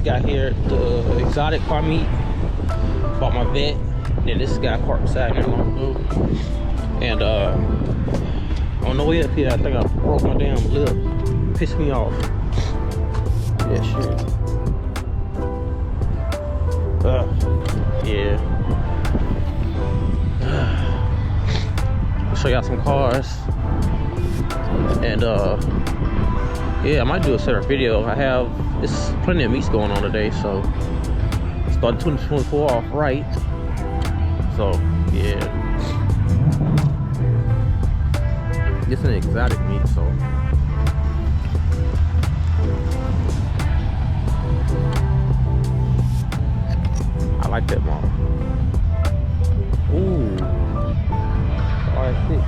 got here at the exotic car meet. Bought my vet. Then this guy parked beside me. And on the way up here, I think I broke my damn lip. Pissed me off. Yeah, shit. Yeah. I'll show y'all some cars. And yeah, I might do a separate video. It's plenty of meets going on today, so start 2024 off right. So yeah, it's an exotic meet, so I like that mall. Ooh, R6.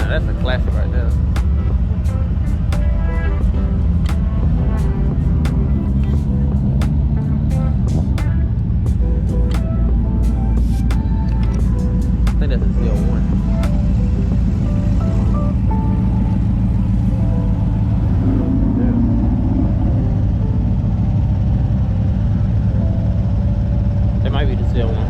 That's a classic right there. I think that's a ZL1. That might be the ZL1.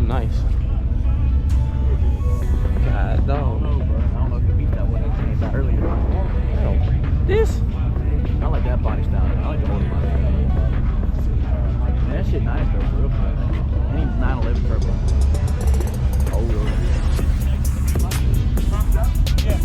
Nice. God, dog. I don't know, bro. I don't know if you beat that one I came about earlier. This? I like that body style. I like the older body. Man, that shit nice though, for real. And he's 911 turbo. Oh, really? Yeah.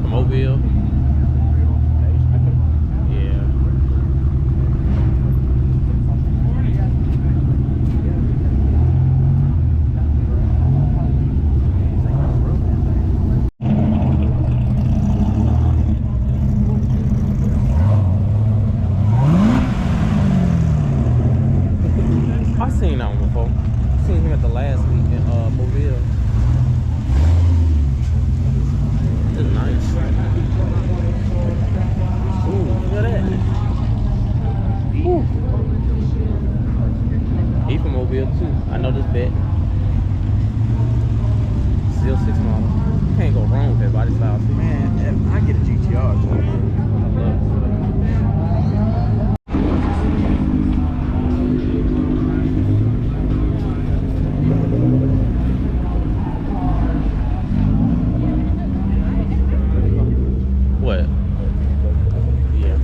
Mobile. Yeah. I've seen that one before. I've seen him at the last week in Mobile. It's nice. Ooh. Whew. He from Mobile too. I know this bet. Still 6 model. Can't go wrong with that body style too. Man, I get a GTR too. I love it. What? Yeah.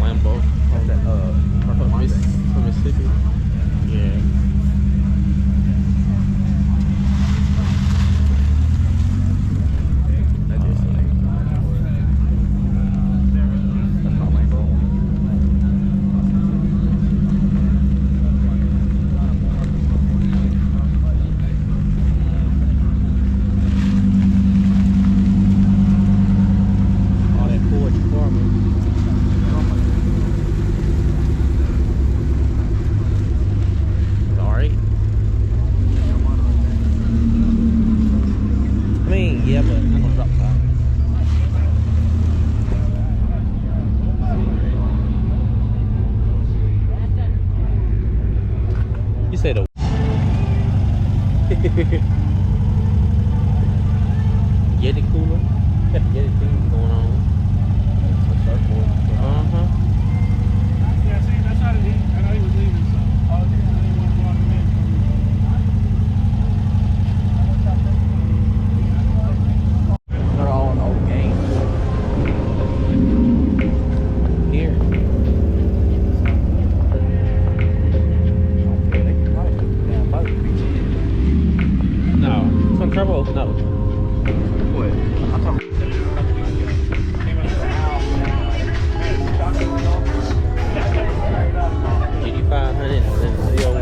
Lambo. From Mississippi. Yeah. Yeah, but I'm gonna drop top. You say the Yeti cooler? Got the Yeti thing going on. Uh-huh. Yeah, see, that's how I know he was leaving, so. I didn't want to walk him in. They're all in old games. Here. No. Some trouble? No. What? I'm talking. 8500 and CO1.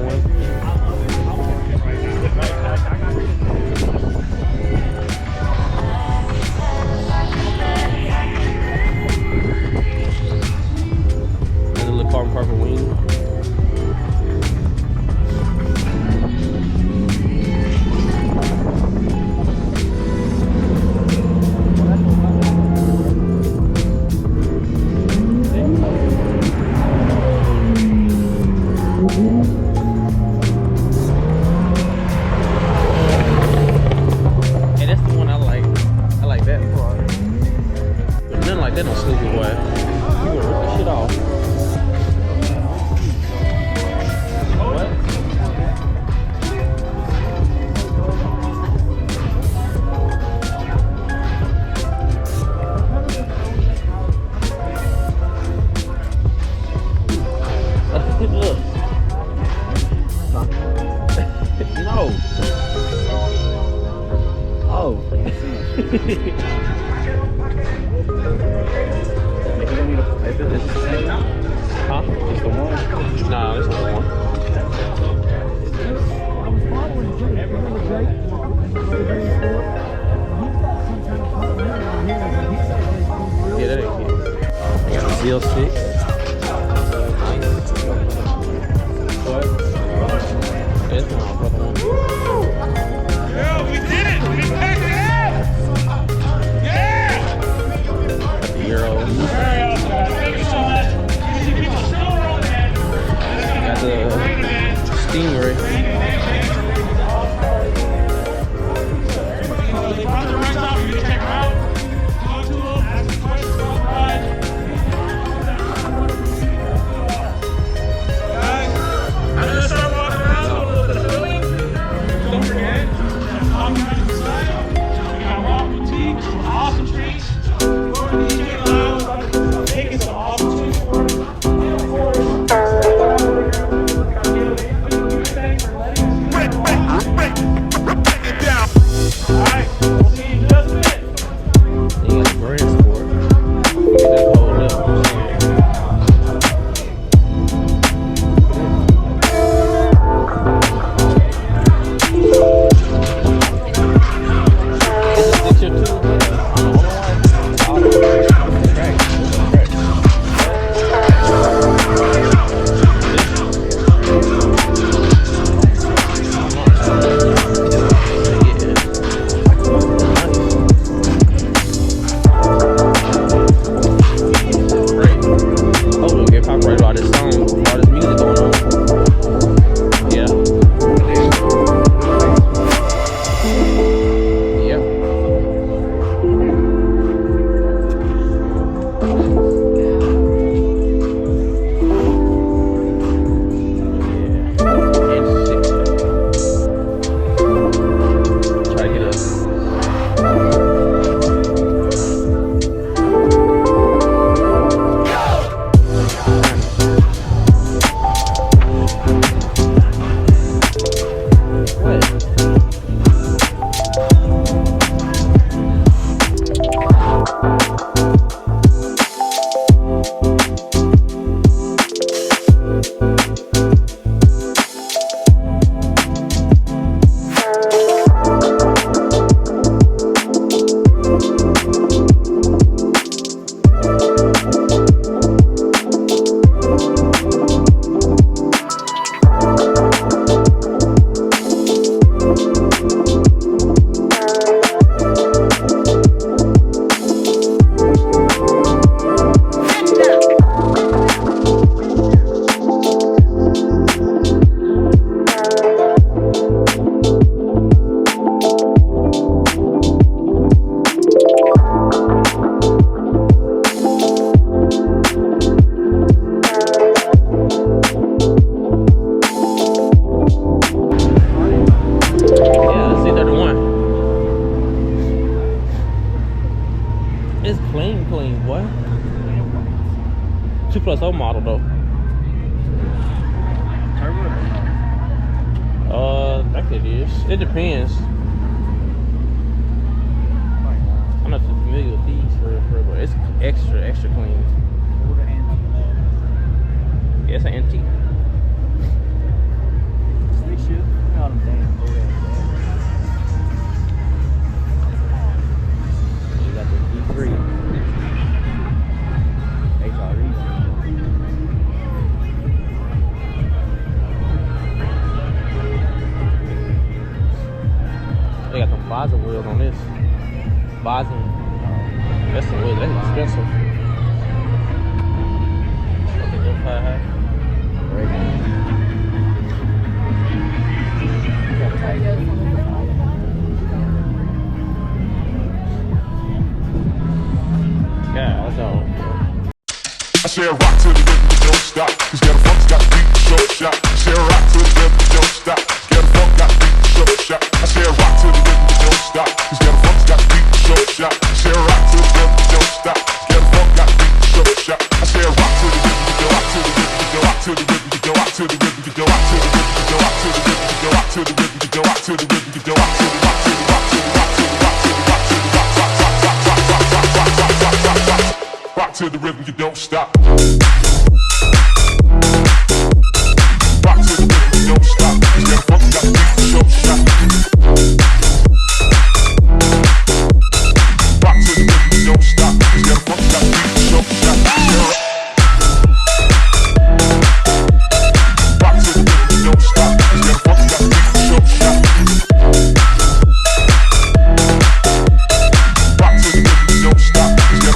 And a little carbon fiber wing. Hey, that's the one I like. I like that part. But nothing like that on Snoopy Boy. You would rip the shit off. What? Look. No. Oh. Huh? Just the one? Nah, this is the one. Yeah, that ain't cute. Got a ZL6. What? It's my brother one. Yeah, we did it! We packed it out! Yeah! Got the Euro. Got the Stingray. It's clean, boy. 2+0 model though. Turbo or no? I think it is. It depends. I'm not too familiar with these for but it's extra clean. What an antique. Yeah, it's an antique. Slick shit. Look at all them damn old ass bags. You got the D3. HRE. They got them Bison wheels on this. Bison. That's the wood. That's expensive. Yeah, let's go. I say rock to the rhythm, don't stop. Cause get a funk's got beat, show shot. Say rock to the rhythm, don't stop. Get a funk got beat, show shot. I say rock to the rhythm, don't stop. Cause get a funk's got beat, show shot. Say rock to the rhythm, don't stop. Get a funk got beat, show shot. I say rock to the rhythm, go rock to the rhythm, go rock to the rhythm, go rock to the rhythm, go rock to the rhythm, go rock to the rhythm, go rock to the rhythm, go rock to the rhythm, go rock to the rock to the rock to the rock to the rock to the rock to the rock to the rhythm, you don't stop. Rock to the rhythm, you don't stop. Cause get a funk got beat, show shot. Rock to the rhythm, you don't stop. Cause get a funk got beat, show shot. Rock to the rhythm, you don't stop. Cause get a funk got beat, show shot. Rock to the rhythm, you don't stop. Cause get a funk got beat, show shot.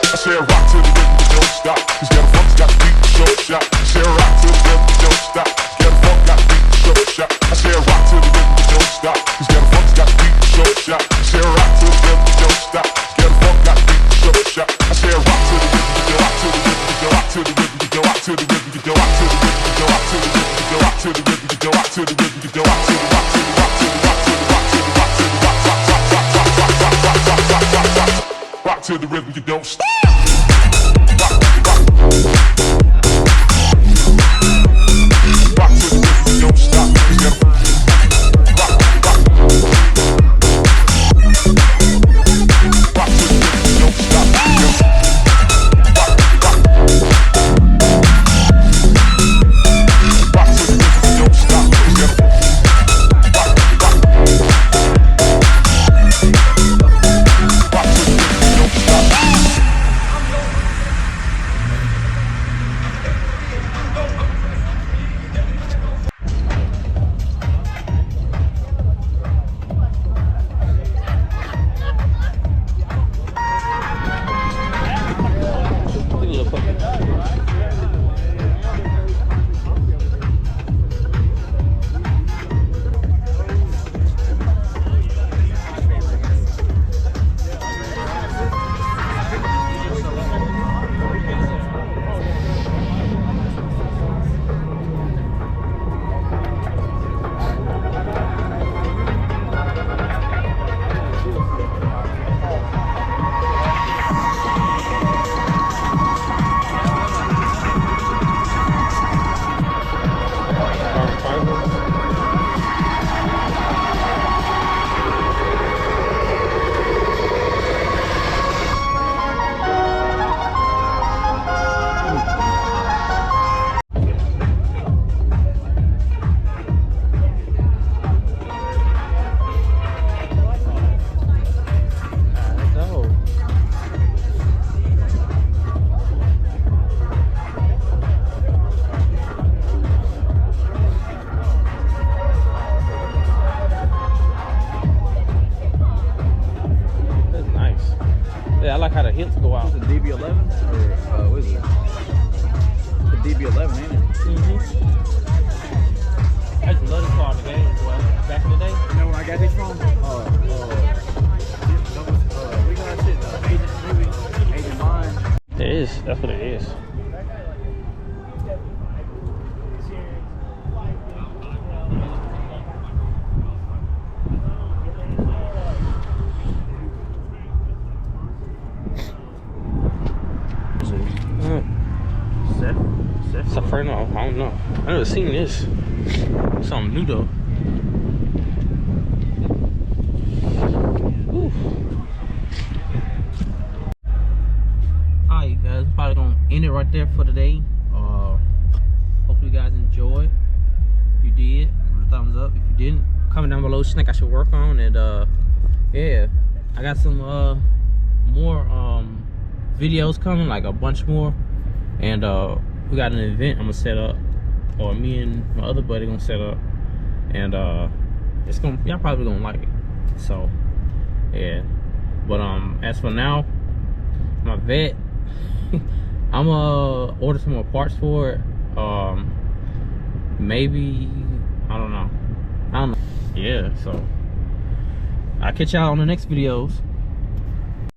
I say rock to the rhythm, you don't stop. Cause get a funk's got beat, show shot. I say rock to the rhythm, you don't stop. Get a funk got beat, show shot. I say rock to the rhythm, you don't stop. Cause get a funk's got beat, show shot. I say rock to the rhythm, you don't stop. Get a funk got beat, show shot. I say rock to the rhythm, you go rock to the rhythm, you go rock to the rhythm, you go rock to the rhythm, you go rock to the rhythm, you go rock to the rhythm, you go rock to the rhythm, you go rock to the rhythm, you go rock to the rock to the rock to the rock to the rock to the rock to the rock rock to the rhythm, you don't stop. Rock to the rhythm, you don't stop. Rock to the rhythm, you don't stop. Rock to the rhythm, you don't stop. Yeah, I like how the hips go out. Is it DB11 or what is it? The DB11, ain't it? I used to love this car in the game, boy. Back in the day. You know where I got this from? We got that shit. is. That's what it is. Safrano, I don't know. I never seen this. Something new though. Alright, guys, probably gonna end it right there for today. Hopefully you guys enjoyed. If you did, give it a thumbs up. If you didn't, comment down below what you think I should work on. And yeah, I got some more videos coming, like a bunch more. And we got an event I'm gonna set up, or me and my other buddy gonna set up, and it's gonna, y'all probably gonna like it. So yeah, but as for now, my vet, I'm gonna order some more parts for it. Maybe, I don't know. Yeah, so I'll catch y'all on the next videos.